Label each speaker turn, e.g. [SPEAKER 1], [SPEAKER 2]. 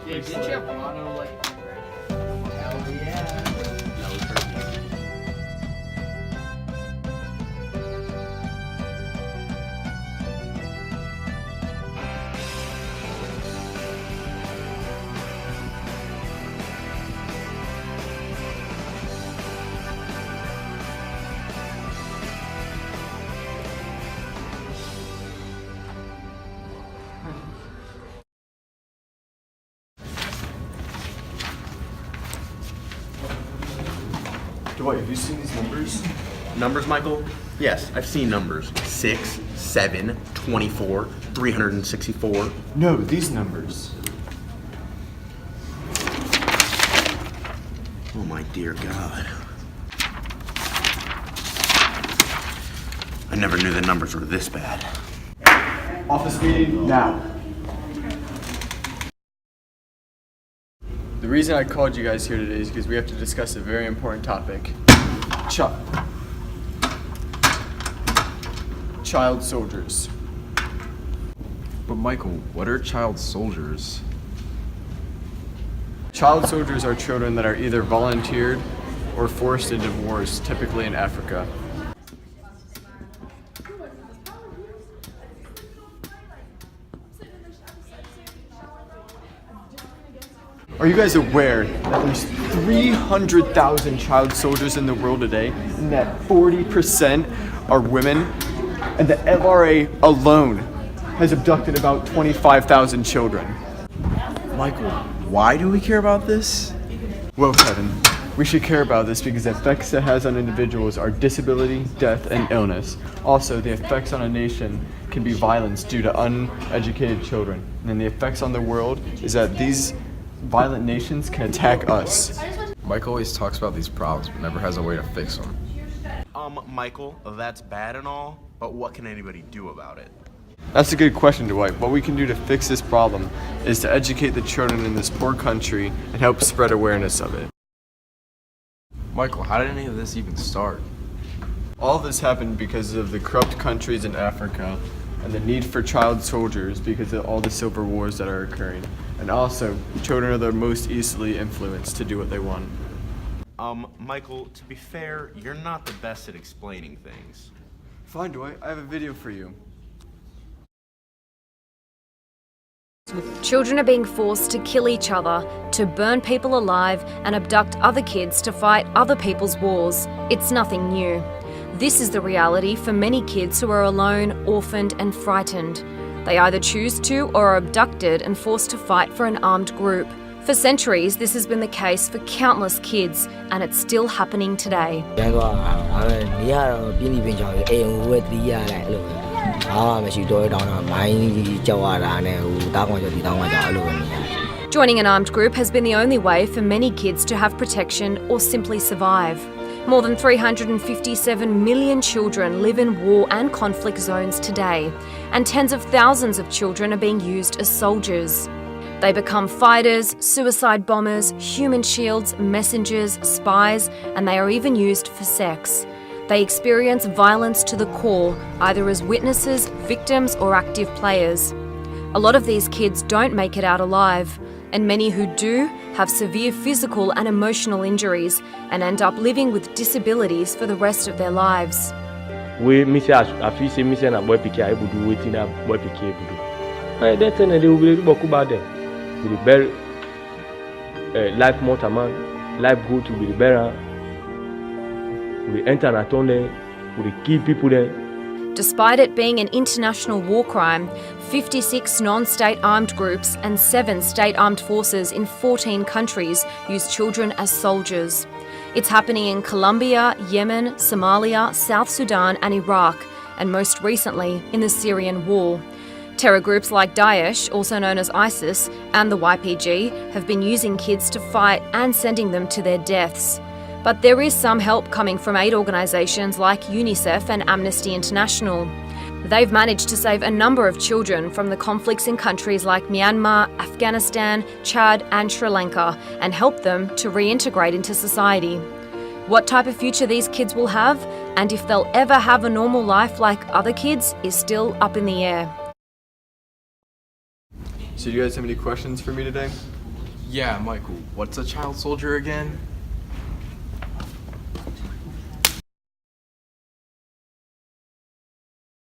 [SPEAKER 1] Did you have mono like? Hell yeah.
[SPEAKER 2] That was perfect.
[SPEAKER 3] Dwight, have you seen these numbers?
[SPEAKER 2] Numbers, Michael? Yes, I've seen numbers. 6, 7, 24, 364.
[SPEAKER 3] No, these numbers.
[SPEAKER 2] Oh my dear God. I never knew the numbers were this bad.
[SPEAKER 3] Office meeting now. The reason I called you guys here today is because we have to discuss a very important topic. Child soldiers.
[SPEAKER 4] But Michael, what are child soldiers?
[SPEAKER 3] Child soldiers are children that are either volunteered or forced into wars, typically in Africa. Are you guys aware that there's 300,000 child soldiers in the world today, and that 40% are women, and the LRA alone has abducted about 25,000 children?
[SPEAKER 4] Michael, why do we care about this?
[SPEAKER 3] Well, Kevin, we should care about this because the effects it has on individuals are disability, death, and illness. Also, the effects on a nation can be violence due to uneducated children. And then the effects on the world is that these violent nations can attack us.
[SPEAKER 4] Michael always talks about these problems, but never has a way to fix them.
[SPEAKER 2] Michael, that's bad and all, but what can anybody do about it?
[SPEAKER 3] That's a good question, Dwight. What we can do to fix this problem is to educate the children in this poor country and help spread awareness of it.
[SPEAKER 4] Michael, how did any of this even start?
[SPEAKER 3] All of this happened because of the corrupt countries in Africa and the need for child soldiers because of all the civil wars that are occurring. And also, children are the most easily influenced to do what they want.
[SPEAKER 2] Michael, to be fair, you're not the best at explaining things.
[SPEAKER 3] Fine, Dwight. I have a video for you.
[SPEAKER 5] Children are being forced to kill each other, to burn people alive, and abduct other kids to fight other people's wars. It's nothing new. This is the reality for many kids who are alone, orphaned, and frightened. They either choose to or are abducted and forced to fight for an armed group. For centuries, this has been the case for countless kids, and it's still happening today. Joining an armed group has been the only way for many kids to have protection or simply survive. More than 357 million children live in war and conflict zones today, and tens of thousands of children are being used as soldiers. They become fighters, suicide bombers, human shields, messengers, spies, and they are even used for sex. They experience violence to the core, either as witnesses, victims, or active players. A lot of these kids don't make it out alive, and many who do have severe physical and emotional injuries and end up living with disabilities for the rest of their lives.
[SPEAKER 6] We miss afisi miss na boy pikin I would do waiting na boy pikin would do. I don't think they will be boku bad them. We the better life motor man, life go to be the better. We enter na tunnel, we kill people there.
[SPEAKER 5] Despite it being an international war crime, 56 non-state armed groups and 7 state armed forces in 14 countries use children as soldiers. It's happening in Colombia, Yemen, Somalia, South Sudan and Iraq, and most recently in the Syrian war. Terror groups like Daesh, also known as ISIS, and the YPG have been using kids to fight and sending them to their deaths. But there is some help coming from aid organisations like UNICEF and Amnesty International. They've managed to save a number of children from the conflicts in countries like Myanmar, Afghanistan, Chad and Sri Lanka and help them to reintegrate into society. What type of future these kids will have and if they'll ever have a normal life like other kids is still up in the air.
[SPEAKER 3] So do you guys have any questions for me today?
[SPEAKER 4] Yeah, Michael, what's a child soldier again?